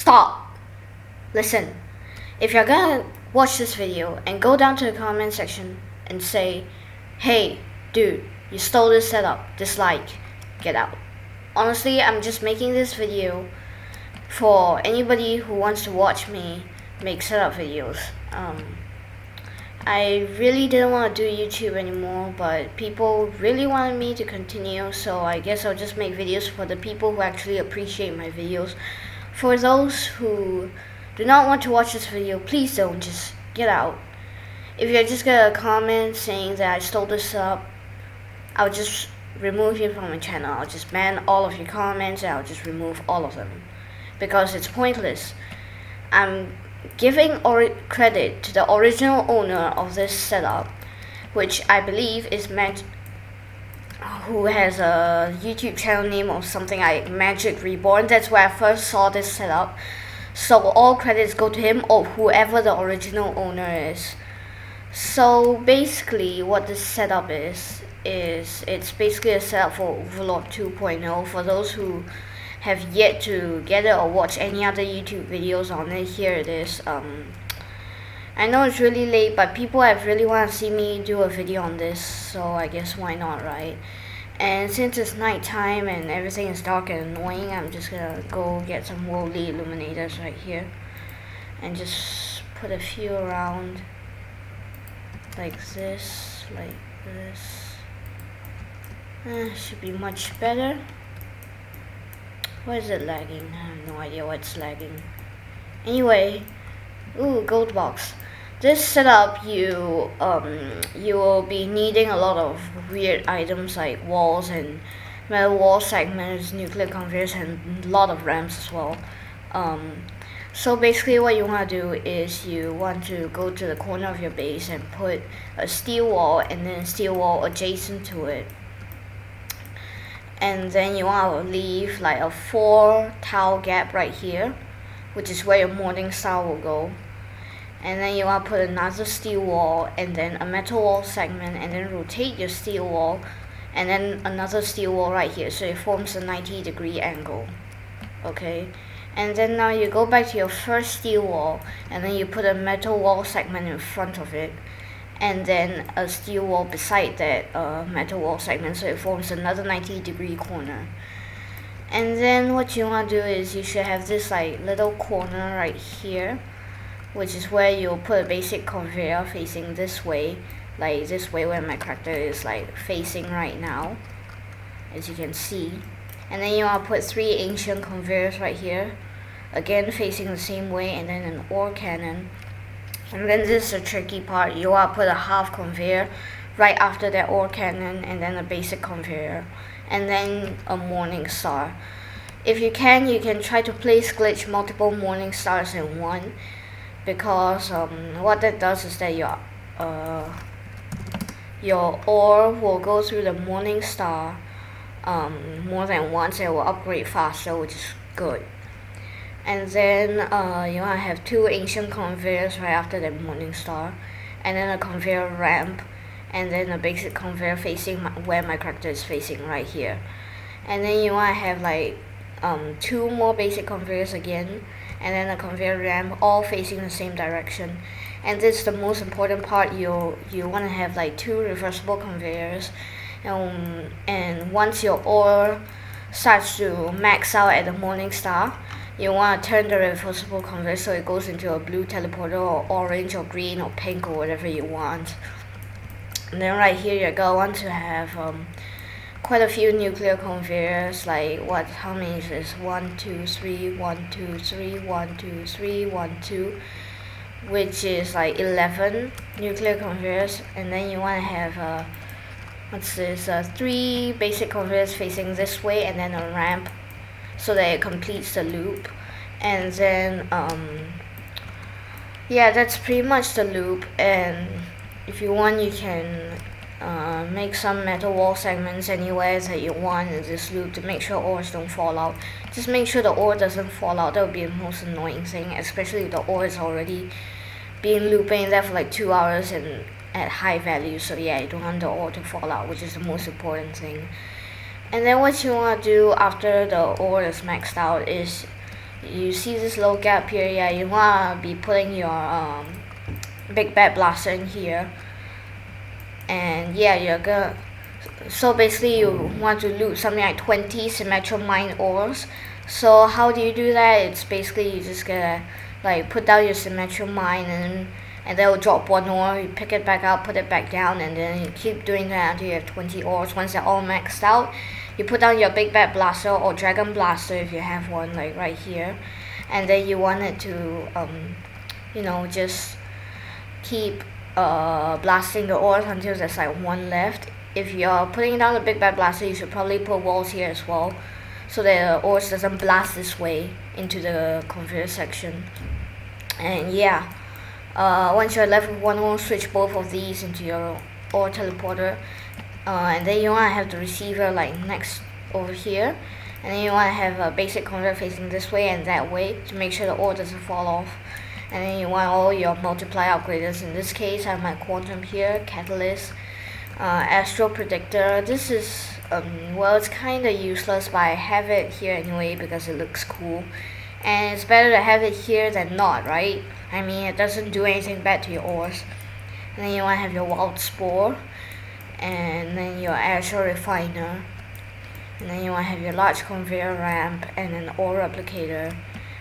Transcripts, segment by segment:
Stop! Listen, if you're gonna watch this video and go down to the comment section and say, hey, dude, you stole this setup, dislike, get out. Honestly, I'm just making this video for anybody who wants to watch me make setup videos. I really didn't want to do YouTube anymore, but people really wanted me to continue, so I guess I'll just make videos for the people who actually appreciate my videos. For those who do not want to watch this video, please don't, just get out. If you're just gonna comment saying that I stole this up, I'll just remove you from my channel. I'll just ban all of your comments and I'll just remove all of them, because it's pointless. I'm giving credit to the original owner of this setup, which I believe is who has a YouTube channel name or something like Magic Reborn. That's where I first saw this setup, so all credits go to him or whoever the original owner is. So basically what this setup is it's basically a setup for Overlord 2.0. For those who have yet to get it or watch any other YouTube videos on it, here it is. I know it's really late, but people have really want to see me do a video on this, so I guess why not, right? And since it's nighttime and everything is dark and annoying, I'm just gonna go get some worldly illuminators right here and just put a few around like this, should be much better. Why is it lagging? I have no idea why it's lagging. Anyway, ooh, gold box. This setup, you will be needing a lot of weird items like walls and metal wall segments, nuclear conveyors, and a lot of ramps as well. So basically what you want to do is you want to go to the corner of your base and put a steel wall and then a steel wall adjacent to it. And then you want to leave like a 4 tile gap right here, which is where your morning star will go. And then you want to put another steel wall and then a metal wall segment, and then rotate your steel wall and then another steel wall right here, so it forms a 90-degree angle. Okay, and then now you go back to your first steel wall and then you put a metal wall segment in front of it, and then a steel wall beside that metal wall segment, so it forms another 90-degree corner. And then what you want to do is you should have this like little corner right here, which is where you'll put a basic conveyor facing this way, like this way where my character is like facing right now, as you can see. And then you want to put 3 ancient conveyors right here, again facing the same way, and then an ore cannon. And then this is the tricky part. You want to put a half conveyor right after that ore cannon, and then a basic conveyor, and then a morning star. If you can try to place glitch multiple morning stars in one, because what that does is that your ore will go through the morning star more than once. It will upgrade faster, which is good. And then you want to have 2 ancient conveyors right after the morning star, and then a conveyor ramp, and then a basic conveyor facing where my character is facing right here. And then you want to have like 2 more basic conveyors again, and then a conveyor ramp, all facing the same direction. And this is the most important part. You want to have like 2 reversible conveyors, and once your ore starts to max out at the morning star, you want to turn the reversible conveyor so it goes into a blue teleporter or orange or green or pink or whatever you want. And then right here you're gonna want to have quite a few nuclear conveyors, like how many is this? 1 2 3 1 2 3 1 2 3 1 2, which is like 11 nuclear conveyors. And then you want to have what's this? 3 basic conveyors facing this way, and then a ramp, so that it completes the loop. And then yeah, that's pretty much the loop. And if you want, you can make some metal wall segments anywhere that you want in this loop to make sure ores don't fall out. Just make sure the ore doesn't fall out. That would be the most annoying thing, especially if the ore is already been looping there for like 2 hours and at high value. So yeah, you don't want the ore to fall out, which is the most important thing. And then what you want to do after the ore is maxed out is you see this little gap here. Yeah, you wanna be putting your big bad blaster in here, and yeah, you're gonna. So basically, you want to loot something like 20 symmetrical mine ores. So how do you do that? It's basically you just gotta like put down your symmetrical mine, and they'll drop one ore. You pick it back up, put it back down, and then you keep doing that until you have 20 ores. Once they're all maxed out, you put down your big bad blaster or dragon blaster if you have one, like right here, and then you want it to just keep blasting the ores until there's like one left. If you're putting down the big bad blaster, you should probably put walls here as well, so that the ores doesn't blast this way into the conveyor section. And yeah, once you're left with one ore, switch both of these into your ore teleporter, and then you want to have the receiver like next over here, and then you want to have a basic conveyor facing this way and that way to make sure the ore doesn't fall off. And then you want all your multiply upgraders. In this case, I have my quantum here, catalyst, astro predictor. This is well, it's kind of useless, but I have it here anyway because it looks cool, and it's better to have it here than not, right? I mean, it doesn't do anything bad to your ores. And then you want to have your wild spore, and then your astro refiner, and then you want to have your large conveyor ramp and an ore replicator,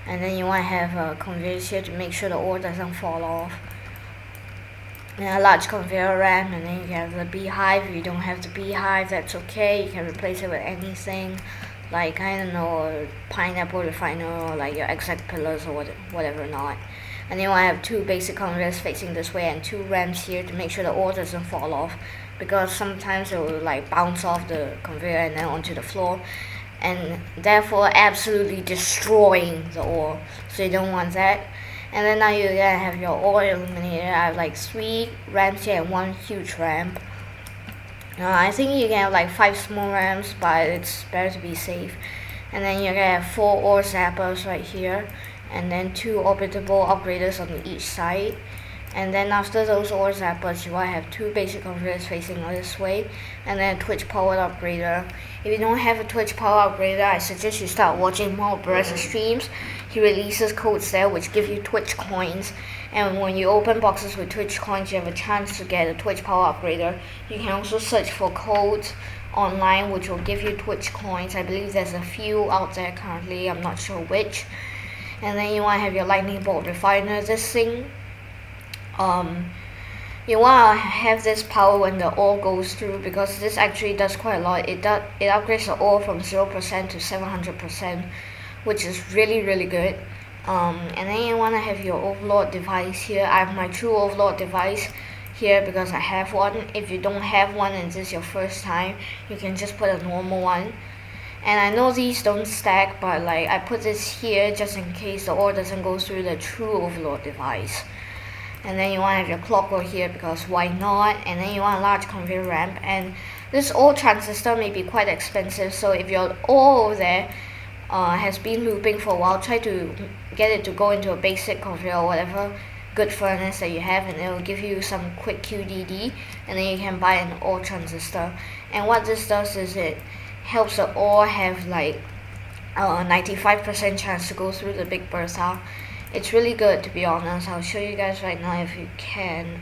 and then you want to have conveyors here to make sure the ore doesn't fall off, and a large conveyor ramp, and then you have the beehive. If you don't have the beehive, that's okay, you can replace it with anything, like, I don't know, a pineapple refiner, or like your exact pillars or whatever not. And then you want to have two basic conveyors facing this way and two ramps here to make sure the ore doesn't fall off, because sometimes it will like bounce off the conveyor and then onto the floor, and therefore absolutely destroying the ore, so you don't want that. And then now you're gonna have your ore illuminator. I have like 3 ramps here and 1 huge ramp. I think you can have like 5 small ramps, but it's better to be safe. And then you're gonna have 4 ore zappers right here, and then 2 orbitable upgraders on each side. And then after those ore zappers, you want to have 2 basic conveyors facing this way, and then a Twitch powered upgrader. If you don't have a Twitch power upgrader, I suggest you start watching more Beretta streams. He releases codes there which give you Twitch coins, and when you open boxes with Twitch coins, you have a chance to get a Twitch power upgrader. You can also search for codes online which will give you Twitch coins. I believe there's a few out there currently, I'm not sure which. And then you want to have your lightning bolt refiner. This thing, you want to have this power when the ore goes through, because this actually does quite a lot. It upgrades the ore from 0% to 700%, which is really good. And then you want to have your Overlord device here. I have my True Overlord device here because I have one. If you don't have one and this is your first time, you can just put a normal one. And I know these don't stack, but like I put this here just in case the ore doesn't go through the True Overlord device. And then you want to have your clockwork here because why not? And then you want a large conveyor ramp. And this ore transistor may be quite expensive, so if your ore over there has been looping for a while, try to get it to go into a basic conveyor or whatever good furnace that you have, and it will give you some quick QDD, and then you can buy an ore transistor. And what this does is it helps the ore have like 95% chance to go through the Big Bertha. It's really good, to be honest. I'll show you guys right now if you can.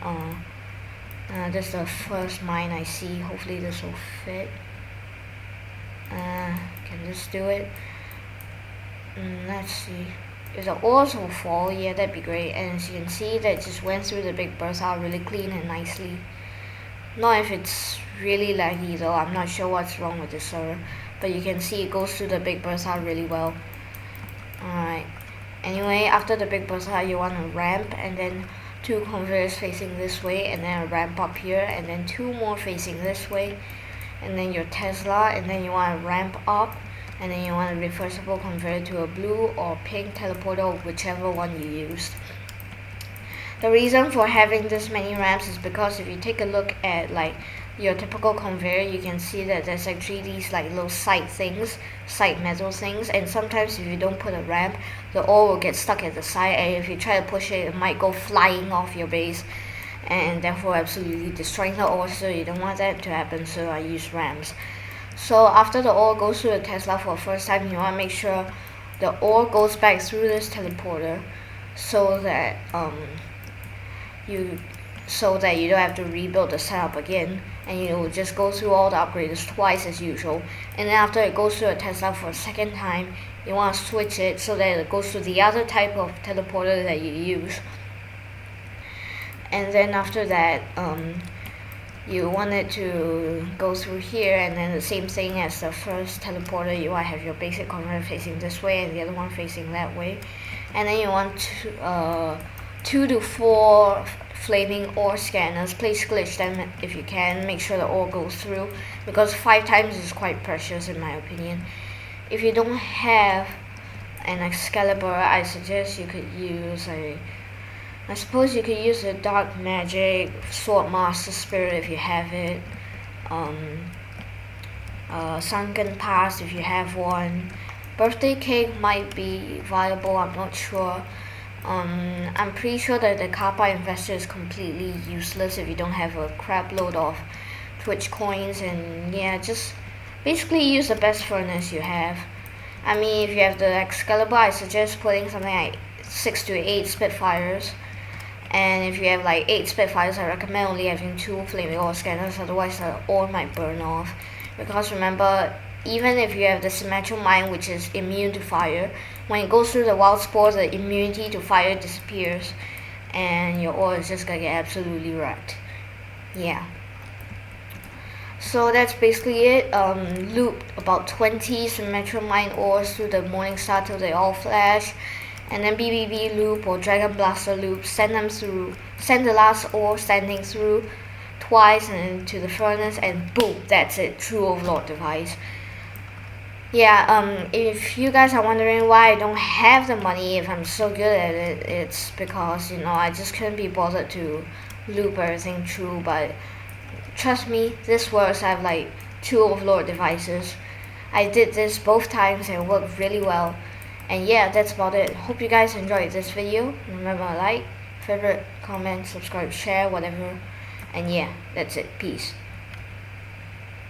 This is the first mine I see. Hopefully this will fit. Can this do it? Let's see. If the ores will fall, yeah, that'd be great. And as you can see, that just went through the Big Bertha really clean and nicely. Not if it's really laggy though. I'm not sure what's wrong with this server, but you can see it goes through the Big Bertha really well. Alright. Anyway, after the Big Bertha, you want a ramp, and then 2 conveyors facing this way, and then a ramp up here, and then 2 more facing this way, and then your Tesla, and then you want a ramp up, and then you want a reversible conveyor to a blue or pink teleporter, whichever one you used. The reason for having this many ramps is because if you take a look at like your typical conveyor, you can see that there's actually these like little side metal things, and sometimes if you don't put a ramp, the ore will get stuck at the side, and if you try to push it, it might go flying off your base, and therefore absolutely destroying the ore, so you don't want that to happen, so I use ramps. So after the ore goes through the Tesla for the first time, you want to make sure the ore goes back through this teleporter, so that you don't have to rebuild the setup again, and you will just go through all the upgrades twice as usual. And then after it goes through a Tesla for a second time, you want to switch it so that it goes to the other type of teleporter that you use. And then after that, you want it to go through here, and then the same thing as the first teleporter. You want to have your basic converter facing this way and the other one facing that way. And then you want 2 to 4 flaming ore scanners. Please glitch them if you can. Make sure the ore goes through, because 5 times is quite precious in my opinion. If you don't have an Excalibur, I suggest you could use I suppose you could use a Dark Magic Sword Master Spirit if you have it. Sunken Pass if you have one. Birthday Cake might be viable, I'm not sure. I'm pretty sure that the Kappa Investor is completely useless if you don't have a crap load of Twitch coins, and yeah, just basically use the best furnace you have. I mean, if you have the Excalibur, I suggest putting something like 6 to 8 Spitfires. And if you have like 8 Spitfires, I recommend only having 2 flaming ore scanners, otherwise the ore might burn off. Because remember, even if you have the Symmetrical Mine, which is immune to fire, when it goes through the wild spore, the immunity to fire disappears, and your ore is just gonna get absolutely wrecked. Yeah. So that's basically it. Loop about 20 Symmetrical Mine ores through the Morning Star till they all flash. And then BBB loop or Dragon Blaster loop, send the last ore standing through twice and into the furnace, and boom, that's it, True Overlord Device. Yeah, if you guys are wondering why I don't have the money if I'm so good at it, it's because, I just couldn't be bothered to loop everything through, but trust me, this works. I have like 2 Overlord devices. I did this both times and it worked really well. And yeah, that's about it. Hope you guys enjoyed this video. Remember to like, favorite, comment, subscribe, share, whatever. And yeah, that's it. Peace.